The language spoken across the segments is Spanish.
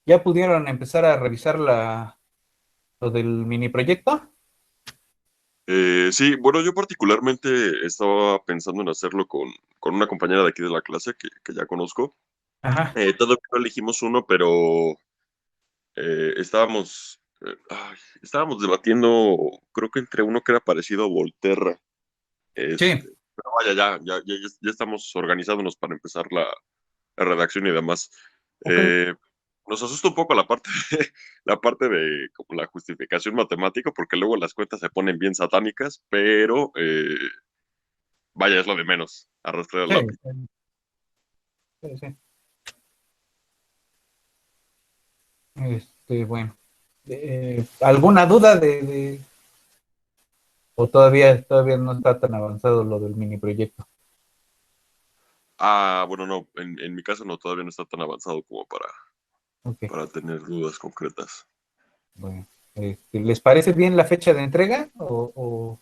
¿Ya pudieron empezar a revisar lo del mini proyecto? Sí, bueno, yo particularmente estaba pensando en hacerlo con una compañera de aquí de la clase que ya conozco. Ajá. Todavía no elegimos uno, pero estábamos debatiendo, creo que entre uno que era parecido a Volterra. Sí. Pero vaya, ya estamos organizándonos para empezar la redacción y demás. Ok. Eh, Nos asusta un poco la parte la parte de como la justificación matemática, porque luego las cuentas se ponen bien satánicas, pero vaya, es lo de menos, arrastrar el Sí, lápiz. sí, sí. Bueno. ¿Alguna duda o todavía no está tan avanzado lo del mini proyecto? Ah, bueno, no, en mi caso no, todavía no está tan avanzado como Ok. para tener dudas concretas. Bueno. ¿Les parece bien la fecha de entrega o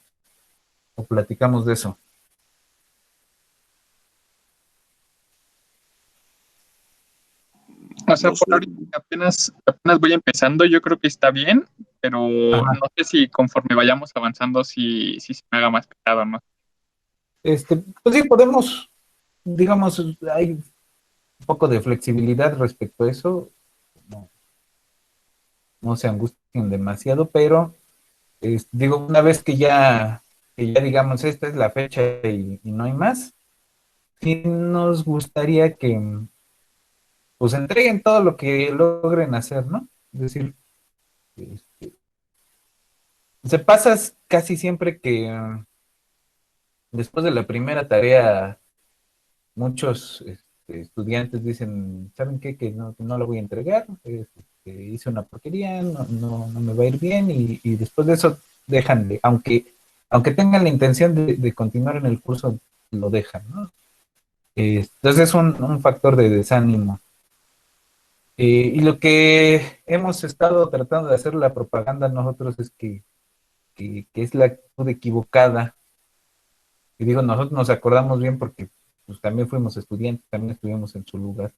platicamos de eso? O sea, No por sé. ahorita que apenas voy empezando, yo creo que está bien, pero Ajá. no sé si conforme vayamos avanzando, si se me haga más pesado, ¿no? Pues sí, podemos, digamos, hay un poco de flexibilidad respecto a eso. No, no se angustien demasiado, pero digo, una vez que ya digamos esta es la fecha y no hay más, sí nos gustaría que pues entreguen todo lo que logren hacer, ¿no? Es decir, este, se pasa casi siempre que después de la primera tarea muchos estudiantes dicen, ¿saben qué? Que no lo voy a entregar, hice una porquería, no me va a ir bien y después de eso dejan aunque tengan la intención de continuar en el curso, lo dejan, ¿no? Entonces es un factor de desánimo. Y lo que hemos estado tratando de hacer la propaganda nosotros es que es la actitud equivocada. Y digo, nosotros nos acordamos bien porque pues, también fuimos estudiantes, también estuvimos en su lugar.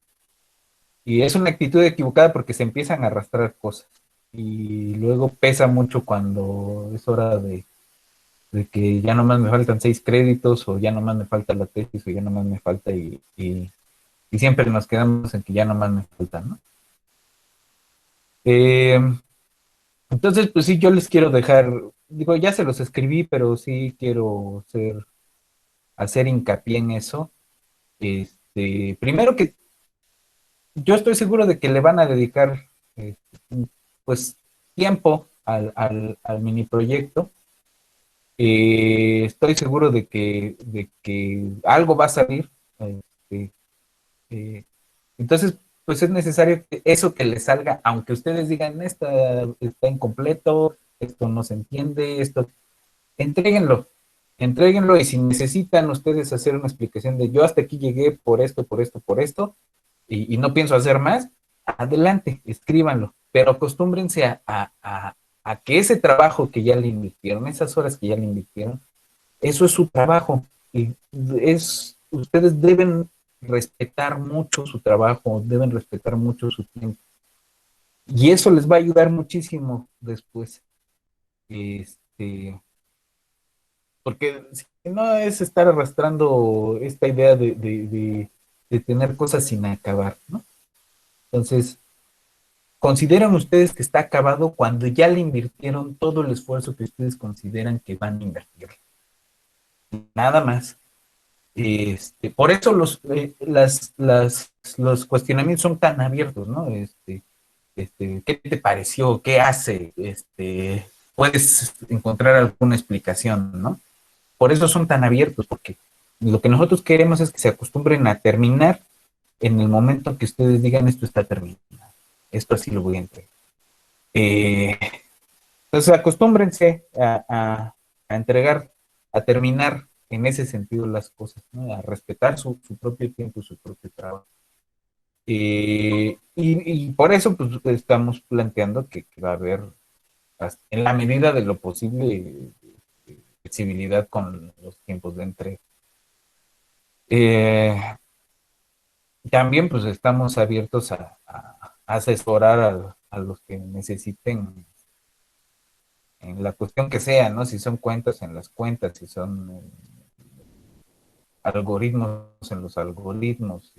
Y es una actitud equivocada porque se empiezan a arrastrar cosas. Y luego pesa mucho cuando es hora de que ya nomás me faltan 6 créditos o ya nomás me falta la tesis o ya nomás me falta y siempre nos quedamos en que ya nomás me falta, ¿no? Eh, entonces, pues sí, yo les quiero dejar, digo, ya se los escribí, pero sí quiero hacer hincapié en eso. Primero que yo estoy seguro de que le van a dedicar eh, pues tiempo al mini proyecto. Estoy seguro de que algo va a salir. este, eh, entonces, pues es necesario que eso que le salga, aunque ustedes digan, está incompleto, esto no se entiende, entréguenlo, entréguenlo y si necesitan ustedes hacer una explicación de yo hasta aquí llegué por esto, por esto, por esto, y no pienso hacer más, adelante, escríbanlo, pero acostúmbrense a que ese trabajo que ya le invirtieron, esas horas que ya le invirtieron, eso es su trabajo y ustedes deben respetar mucho su trabajo, deben respetar mucho su tiempo y eso les va a ayudar muchísimo después. Este, Porque si no es estar arrastrando esta idea de tener cosas sin acabar, ¿no? Entonces, consideran ustedes que está acabado cuando ya le invirtieron todo el esfuerzo que ustedes consideran que van a invertir. Nada más. Por eso los cuestionamientos son tan abiertos, ¿no? ¿Qué te pareció? ¿Qué hace? Puedes encontrar alguna explicación, ¿no? Por eso son tan abiertos, porque lo que nosotros queremos es que se acostumbren a terminar en el momento que ustedes digan esto está terminado, esto así lo voy a entregar. Eh, entonces acostúmbrense a entregar, a terminar en ese sentido las cosas, ¿no? A respetar su propio tiempo, su propio trabajo. Y por eso pues, estamos planteando que va a haber, en la medida de lo posible, flexibilidad con los tiempos de entrega. Eh, También pues estamos abiertos asesorar a los que necesiten en la cuestión que sea, ¿no? Si son cuentas en las cuentas, si son algoritmos en los algoritmos,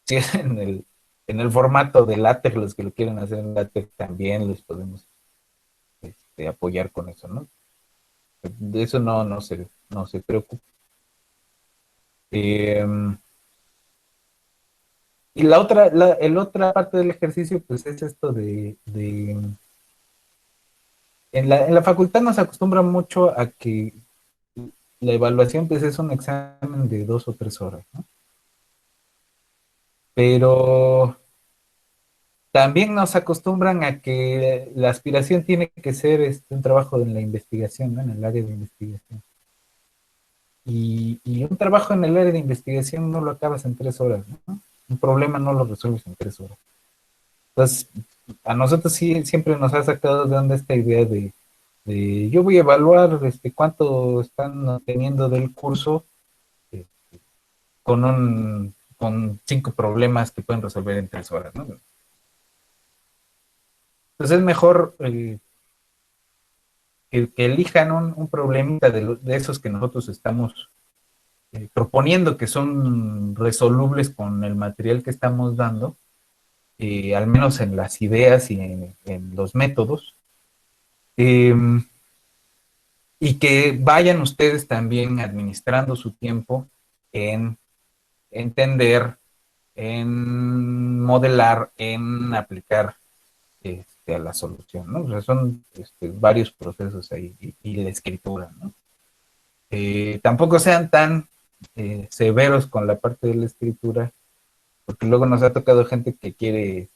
si es en el formato de LaTeX, los que lo quieren hacer en LaTeX también les podemos apoyar con eso, ¿no? De eso no se preocupe. Y la otra parte del ejercicio, pues es esto en la facultad nos acostumbra mucho a que la evaluación pues es un examen de 2 o 3 horas, ¿no? Pero también nos acostumbran a que la aspiración tiene que ser un trabajo en la investigación, ¿no? En el área de investigación. Y un trabajo en el área de investigación no lo acabas en 3 horas, ¿no? Un problema no lo resuelves en 3 horas. Entonces, a nosotros sí siempre nos ha sacado de onda esta idea de yo voy a evaluar cuánto están teniendo del curso eh, con 5 problemas que pueden resolver en 3 horas, ¿no? Entonces es mejor que elijan un problemita de esos que nosotros estamos proponiendo que son resolubles con el material que estamos dando, al menos en las ideas y en los métodos, eh, y que vayan ustedes también administrando su tiempo en entender, en modelar, en aplicar a la solución, ¿no? O sea, son varios procesos ahí y la escritura, ¿no? Tampoco sean tan severos con la parte de la escritura, porque luego nos ha tocado gente que quiere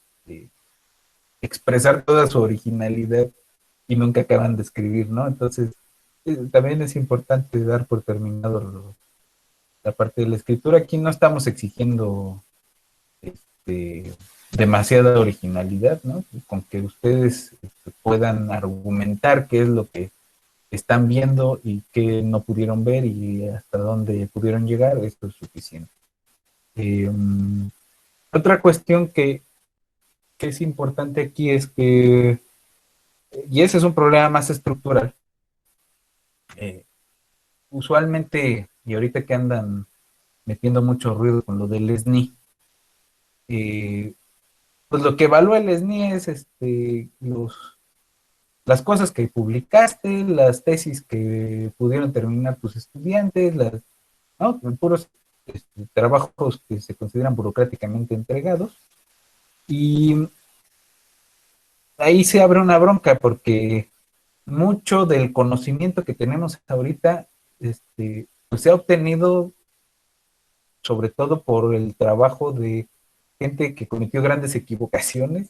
expresar toda su originalidad y nunca acaban de escribir, ¿no? Entonces, también es importante dar por terminado la parte de la escritura. Aquí no estamos exigiendo demasiada originalidad, ¿no? Con que ustedes puedan argumentar qué es lo que están viendo y qué no pudieron ver y hasta dónde pudieron llegar, esto es suficiente. Otra cuestión que es importante aquí es que, y ese es un problema más estructural, usualmente, y ahorita que andan metiendo mucho ruido con lo del SNI, pues lo que evalúa el SNI es las cosas que publicaste, las tesis que pudieron terminar tus estudiantes, ¿no? Puros trabajos que se consideran burocráticamente entregados. Y ahí se abre una bronca porque mucho del conocimiento que tenemos ahorita pues se ha obtenido sobre todo por el trabajo de gente que cometió grandes equivocaciones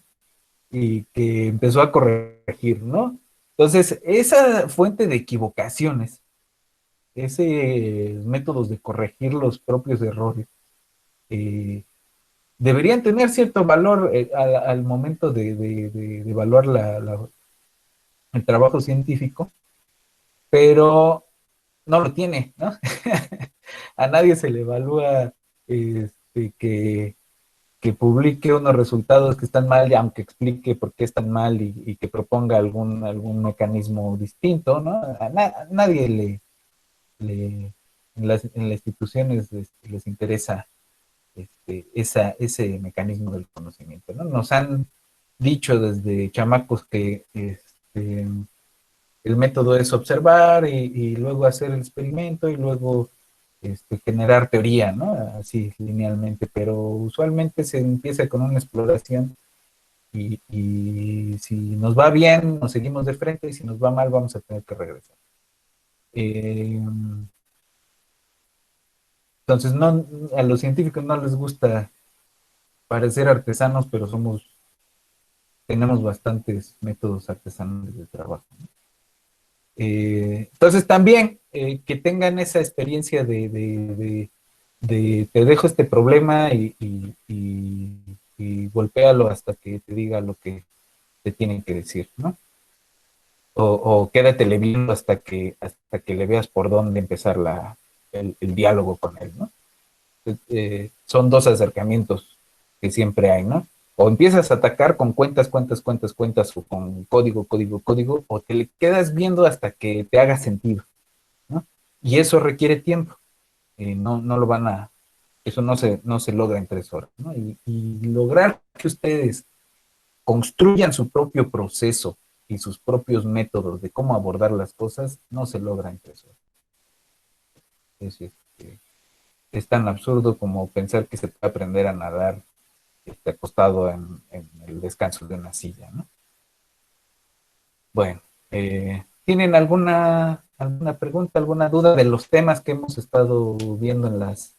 y que empezó a corregir, ¿no? Entonces, esa fuente de equivocaciones, ese métodos de corregir los propios errores, deberían tener cierto valor al momento de evaluar el trabajo científico, pero no lo tiene, ¿no? A nadie se le evalúa que publique unos resultados que están mal, aunque explique por qué están mal y que proponga algún mecanismo distinto, ¿no? A nadie en las instituciones les interesa ese mecanismo del conocimiento, ¿no? Nos han dicho desde chamacos que el método es observar y luego hacer el experimento y luego generar teoría, ¿no? Así linealmente, pero usualmente se empieza con una exploración y si nos va bien, nos seguimos de frente y si nos va mal, vamos a tener que regresar. Entonces, no, a los científicos no les gusta parecer artesanos, pero tenemos bastantes métodos artesanales de trabajo, ¿no? Entonces también que tengan esa experiencia de te dejo este problema y golpéalo hasta que te diga lo que te tienen que decir, ¿no? O quédatele viendo hasta que le veas por dónde empezar el diálogo con él, ¿no? Son 2 acercamientos que siempre hay, ¿no? O empiezas a atacar con cuentas, o con código, o te le quedas viendo hasta que te haga sentido, ¿no? Y eso requiere tiempo. No lo van a, eso no se logra en 3 horas, ¿no? Y lograr que ustedes construyan su propio proceso y sus propios métodos de cómo abordar las cosas, no se logra en 3 horas. Es tan absurdo como pensar que se puede aprender a nadar acostado en el descanso de una silla, ¿no? Bueno, ¿tienen alguna pregunta, alguna duda de los temas que hemos estado viendo en las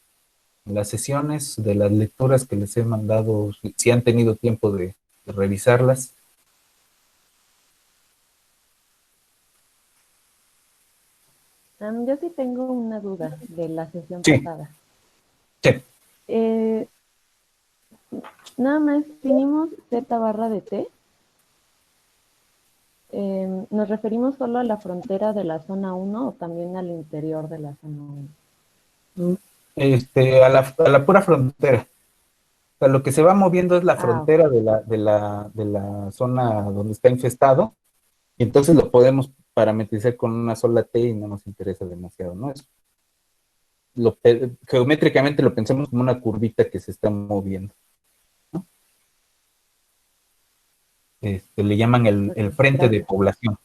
sesiones, de las lecturas que les he mandado, si han tenido tiempo de revisarlas? Yo sí tengo una duda de la sesión Sí. pasada. Sí. Nada más vinimos Z barra de T. ¿Nos referimos solo a la frontera de la zona 1 o también al interior de la zona 1? A la pura frontera. O sea, lo que se va moviendo es la frontera Ok. de la zona donde está infestado, y entonces lo podemos parametrizar con una sola T y no nos interesa demasiado, ¿no? Geométricamente lo pensamos como una curvita que se está moviendo, ¿no? Le llaman el frente de Gracias. población.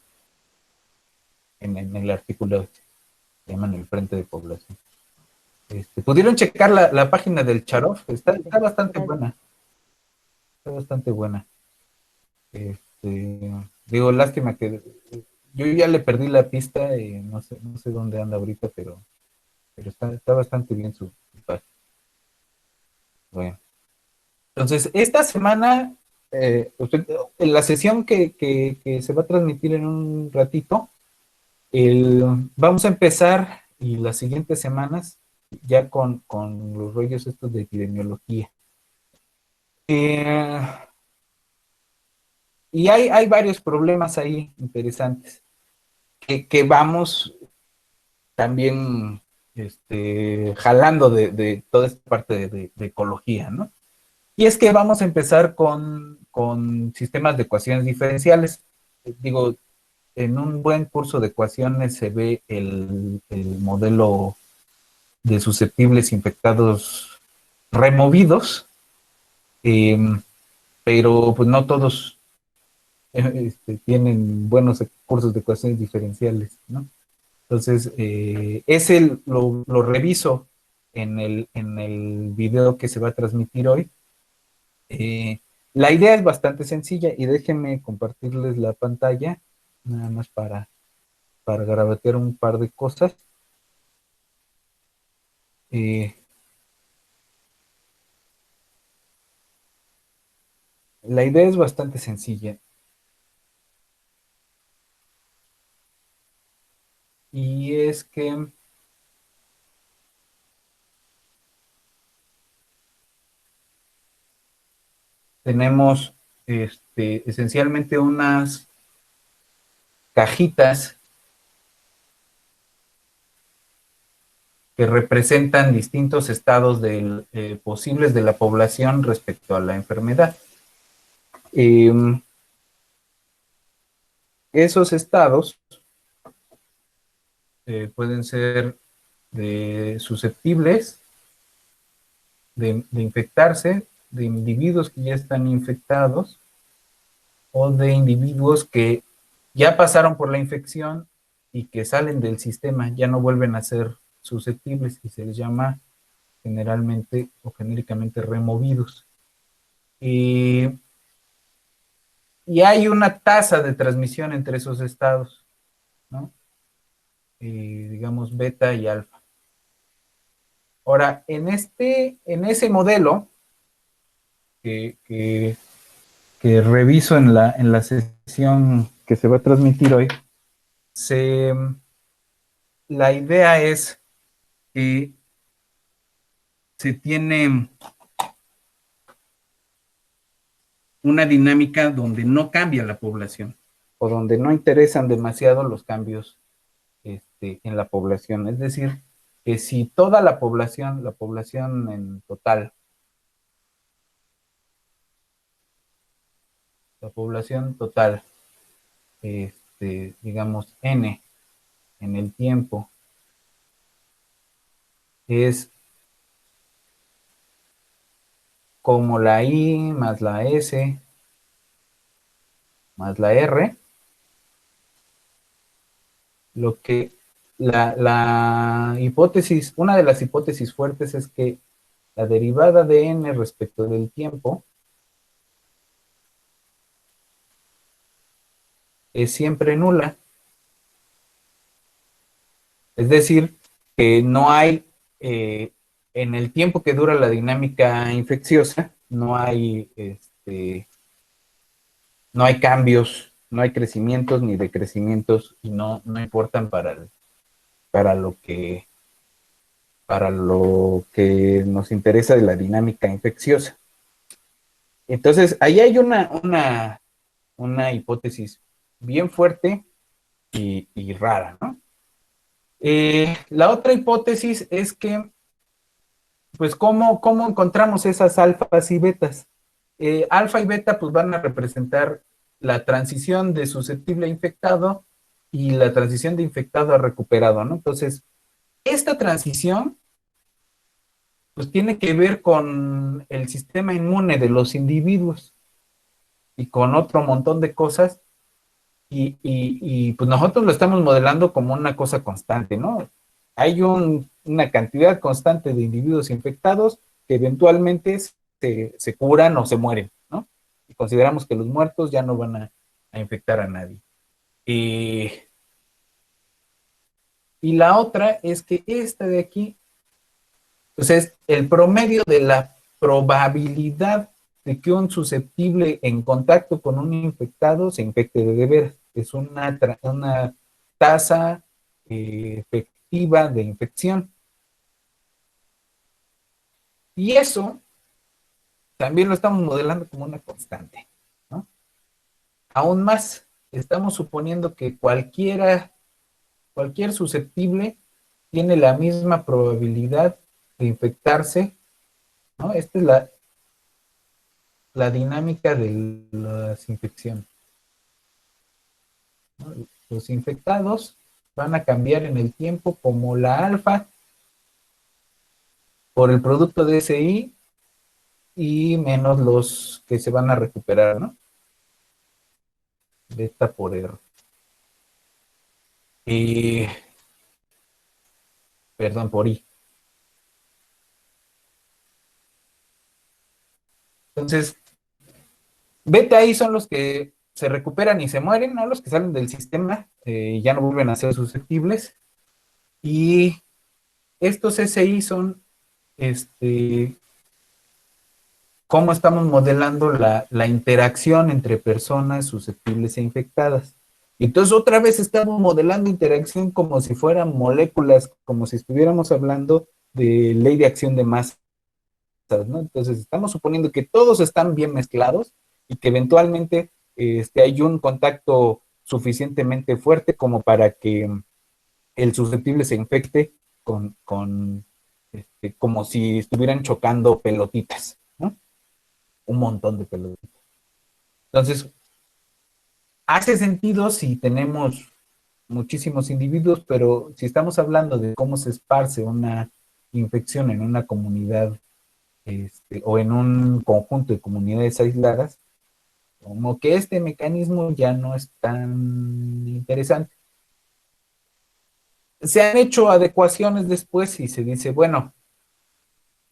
En el artículo se llaman el frente de población. ¿Pudieron checar la página del Charov? Está bastante Gracias. buena. Está bastante buena. Digo, lástima que yo ya le perdí la pista y no sé dónde anda ahorita, pero está bastante bien su página. Bueno. Entonces, esta semana, en la sesión que se va a transmitir en un ratito, vamos a empezar, y las siguientes semanas, ya con los rollos estos de epidemiología. Y hay varios problemas ahí interesantes que vamos también jalando de toda esta parte de ecología, ¿no? Y es que vamos a empezar con sistemas de ecuaciones diferenciales. Digo, en un buen curso de ecuaciones se ve el modelo de susceptibles infectados removidos, eh, pero pues no todos tienen buenos cursos de ecuaciones diferenciales, ¿no? Entonces, ese lo reviso en el video que se va a transmitir hoy. La idea es bastante sencilla y déjenme compartirles la pantalla, nada más para garabatear un par de cosas. La idea es bastante sencilla. Y es que tenemos esencialmente unas cajitas que representan distintos estados posibles de la población respecto a la enfermedad. Esos estados pueden ser susceptibles de infectarse, de individuos que ya están infectados, o de individuos que ya pasaron por la infección y que salen del sistema, ya no vuelven a ser susceptibles, y se les llama generalmente o genéricamente removidos. Y hay una tasa de transmisión entre esos estados, ¿no? Digamos beta y alfa. Ahora, en ese modelo que reviso en la sesión que se va a transmitir hoy, la idea es que se tiene una dinámica donde no cambia la población, o donde no interesan demasiado los cambios en la población. Es decir, que si toda la población en total, la población total, digamos, N en el tiempo, es como la I más la S más la R, lo que la hipótesis, una de las hipótesis fuertes es que la derivada de N respecto del tiempo es siempre nula. Es decir, que no hay, en el tiempo que dura la dinámica infecciosa, no hay cambios, no hay crecimientos ni decrecimientos, y no importan para para lo que nos interesa de la dinámica infecciosa. Entonces, ahí hay una hipótesis bien fuerte y rara, ¿no? La otra hipótesis es que, pues, ¿cómo encontramos esas alfas y betas? Alfa y beta, pues, van a representar la transición de susceptible a infectado y la transición de infectado a recuperado, ¿no? Entonces, esta transición, pues, tiene que ver con el sistema inmune de los individuos y con otro montón de cosas. Y pues nosotros lo estamos modelando como una cosa constante, ¿no? Hay una cantidad constante de individuos infectados que eventualmente se curan o se mueren, ¿no? Y consideramos que los muertos ya no van a infectar a nadie. Y la otra es que esta de aquí, pues es el promedio de la probabilidad de que un susceptible en contacto con un infectado se infecte de veras. Es una tasa efectiva de infección. Y eso también lo estamos modelando como una constante, ¿no? Aún más, estamos suponiendo que cualquier susceptible tiene la misma probabilidad de infectarse, ¿no? Esta es la dinámica de las infecciones, ¿no? Los infectados van a cambiar en el tiempo como la alfa por el producto de SI y menos los que se van a recuperar, ¿no? Beta por R. Perdón, por I. Entonces, beta I son los que se recuperan y se mueren, ¿no? Los que salen del sistema y ya no vuelven a ser susceptibles. Y estos SI son cómo estamos modelando la interacción entre personas susceptibles e infectadas. Y entonces otra vez estamos modelando interacción como si fueran moléculas, como si estuviéramos hablando de ley de acción de masas, ¿no? Entonces estamos suponiendo que todos están bien mezclados y que eventualmente hay un contacto suficientemente fuerte como para que el susceptible se infecte como si estuvieran chocando pelotitas, ¿no? Un montón de pelotitas. Entonces, hace sentido si tenemos muchísimos individuos, pero si estamos hablando de cómo se esparce una infección en una comunidad o en un conjunto de comunidades aisladas, como que este mecanismo ya no es tan interesante. Se han hecho adecuaciones después y se dice, bueno,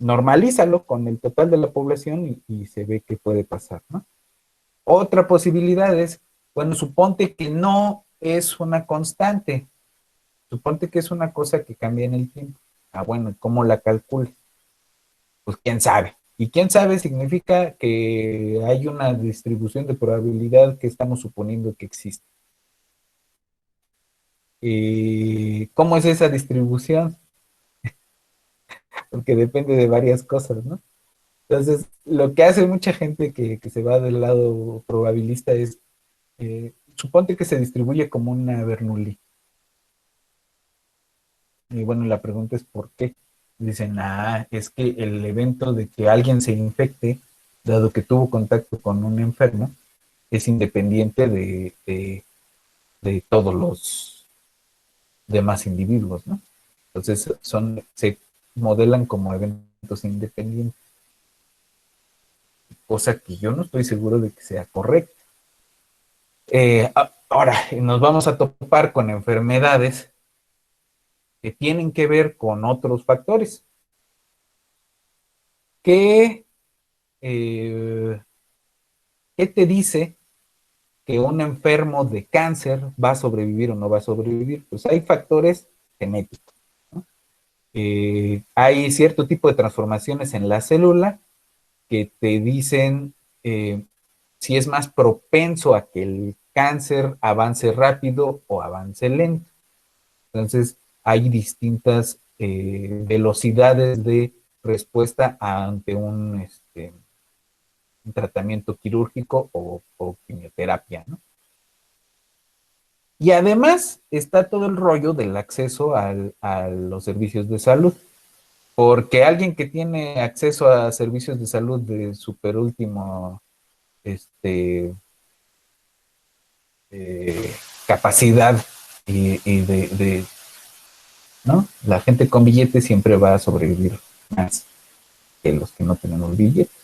normalízalo con el total de la población y se ve qué puede pasar, ¿no? Otra posibilidad es, bueno, suponte que no es una constante, suponte que es una cosa que cambia en el tiempo. Ah, bueno, ¿cómo la calculas? Pues quién sabe. Y quién sabe significa que hay una distribución de probabilidad que estamos suponiendo que existe. ¿Cómo es esa distribución? Porque depende de varias cosas, ¿no? Entonces, lo que hace mucha gente que se va del lado probabilista es, suponte que se distribuye como una Bernoulli. Y bueno, la pregunta es ¿por qué? Dicen, es que el evento de que alguien se infecte, dado que tuvo contacto con un enfermo, es independiente de todos los demás individuos, ¿no? Entonces se modelan como eventos independientes, cosa que yo no estoy seguro de que sea correcta. Ahora, nos vamos a topar con enfermedades que tienen que ver con otros factores. ¿Qué te dice que un enfermo de cáncer va a sobrevivir o no va a sobrevivir? Pues hay factores genéticos, ¿no? Hay cierto tipo de transformaciones en la célula que te dicen si es más propenso a que el cáncer avance rápido o avance lento. Entonces, hay distintas velocidades de respuesta ante un tratamiento quirúrgico o quimioterapia, ¿no? Y además está todo el rollo del acceso a los servicios de salud, porque alguien que tiene acceso a servicios de salud de super último capacidad y ¿no? La gente con billetes siempre va a sobrevivir más que los que no tenemos billetes.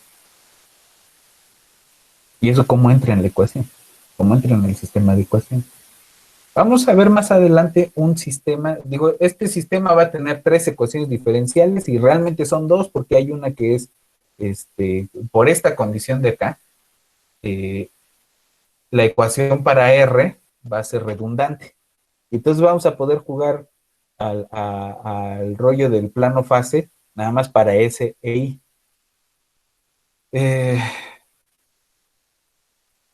¿Y eso cómo entra en la ecuación? ¿Cómo entra en el sistema de ecuación? Vamos a ver más adelante un sistema, digo, este sistema va a tener 3 ecuaciones diferenciales y realmente son 2 porque hay una que es, por esta condición de acá, la ecuación para R va a ser redundante. Entonces vamos a poder jugar al rollo del plano fase, nada más para S e I.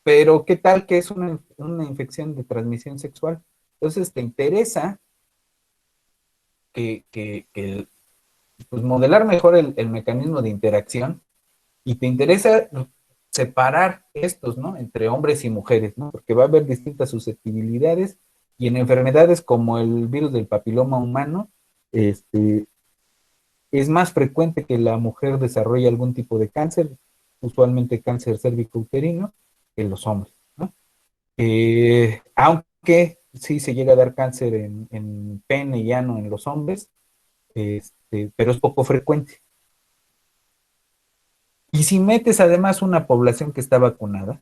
Pero, ¿qué tal que es una infección de transmisión sexual? Entonces, te interesa pues, modelar mejor el mecanismo de interacción y te interesa separar estos, ¿no? Entre hombres y mujeres, ¿no? Porque va a haber distintas susceptibilidades y en enfermedades como el virus del papiloma humano, es más frecuente que la mujer desarrolle algún tipo de cáncer, usualmente cáncer cérvico-uterino, que los hombres, ¿no? Aunque sí se llega a dar cáncer en pene y ano en los hombres, pero es poco frecuente. Y si metes además una población que está vacunada,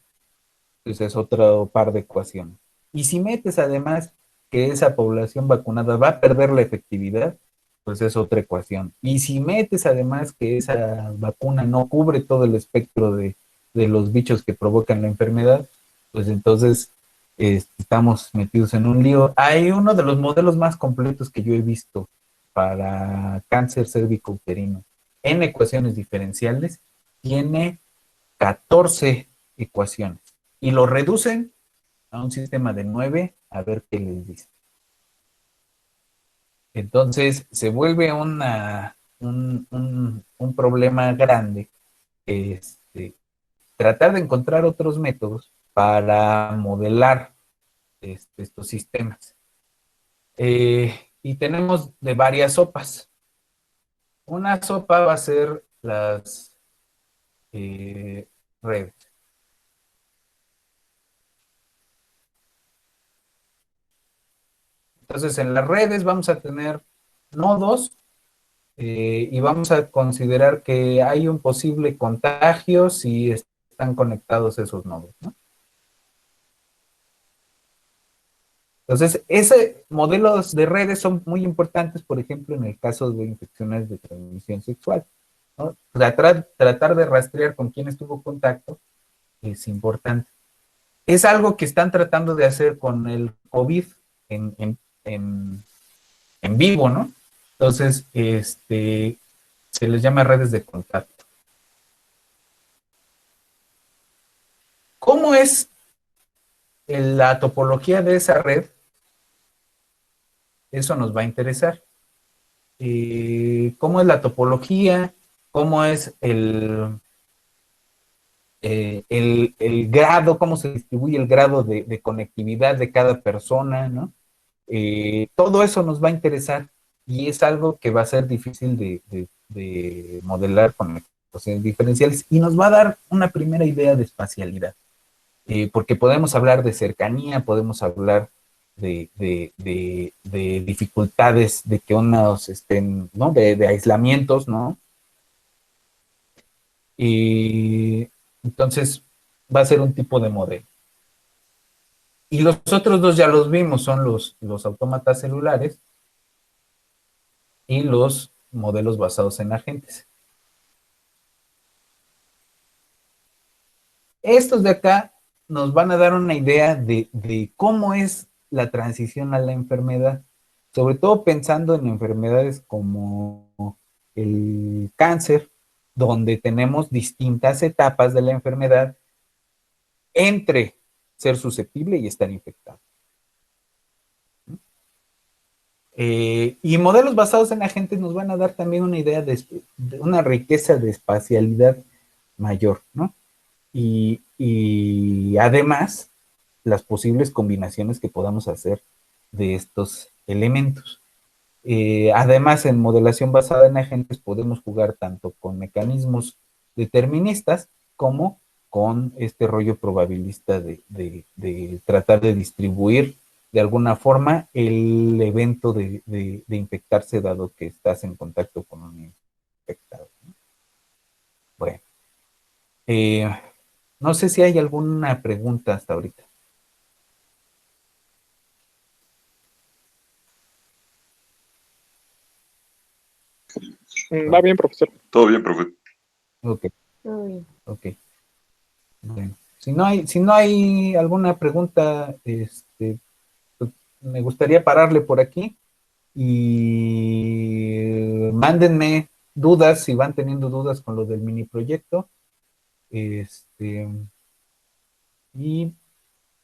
pues es otro par de ecuaciones. Y si metes además que esa población vacunada va a perder la efectividad, pues es otra ecuación. Y si metes además que esa vacuna no cubre todo el espectro de los bichos que provocan la enfermedad, pues entonces estamos metidos en un lío. Hay uno de los modelos más completos que yo he visto para cáncer cérvico-uterino en ecuaciones diferenciales, tiene 14 ecuaciones y lo reducen a un sistema de 9 a ver qué les dice. Entonces se vuelve un problema grande, tratar de encontrar otros métodos para modelar estos sistemas. Y tenemos de varias sopas. Una sopa va a ser las redes. Entonces, en las redes vamos a tener nodos y vamos a considerar que hay un posible contagio si están conectados esos nodos, ¿no? Entonces, modelos de redes son muy importantes, por ejemplo, en el caso de infecciones de transmisión sexual, ¿no? Tratar de rastrear con quién estuvo contacto es importante. Es algo que están tratando de hacer con el COVID en vivo, ¿no? Entonces, se les llama redes de contacto. ¿Cómo es la topología de esa red? Eso nos va a interesar. ¿Cómo es la topología? ¿Cómo es el grado? ¿Cómo se distribuye el grado de conectividad de cada persona, ¿no? Todo eso nos va a interesar y es algo que va a ser difícil de modelar con ecuaciones diferenciales y nos va a dar una primera idea de espacialidad. porque podemos hablar de cercanía, podemos hablar de dificultades, de que unos estén, ¿no? De aislamientos, ¿no? Y entonces va a ser un tipo de modelo. Y los otros dos ya los vimos, son los autómatas celulares y los modelos basados en agentes. Estos de acá nos van a dar una idea de cómo es la transición a la enfermedad, sobre todo pensando en enfermedades como el cáncer, donde tenemos distintas etapas de la enfermedad entre ser susceptible y estar infectado. Y modelos basados en agentes nos van a dar también una idea de una riqueza de espacialidad mayor, ¿no? Y además, las posibles combinaciones que podamos hacer de estos elementos. Además, en modelación basada en agentes podemos jugar tanto con mecanismos deterministas como con este rollo probabilista de tratar de distribuir de alguna forma el evento de infectarse dado que estás en contacto con un infectado. Bueno, no sé si hay alguna pregunta hasta ahorita. Va bien, profesor. Todo bien, profe. Ok, Todo bien. ok. Bueno, si no hay alguna pregunta, pues, me gustaría pararle por aquí y mándenme dudas si van teniendo dudas con lo del mini proyecto. Y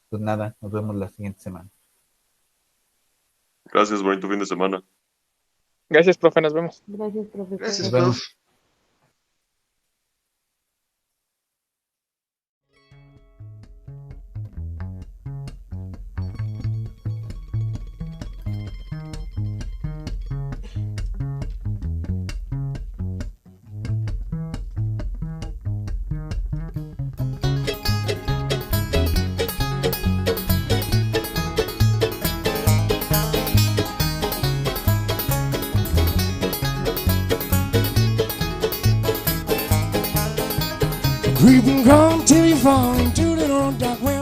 pues nada, nos vemos la siguiente semana. Gracias, bonito fin de semana. Gracias, profe, nos vemos. Gracias, profesor. Gracias, Nos vemos. prof. Creeping come till you fall into the dark well.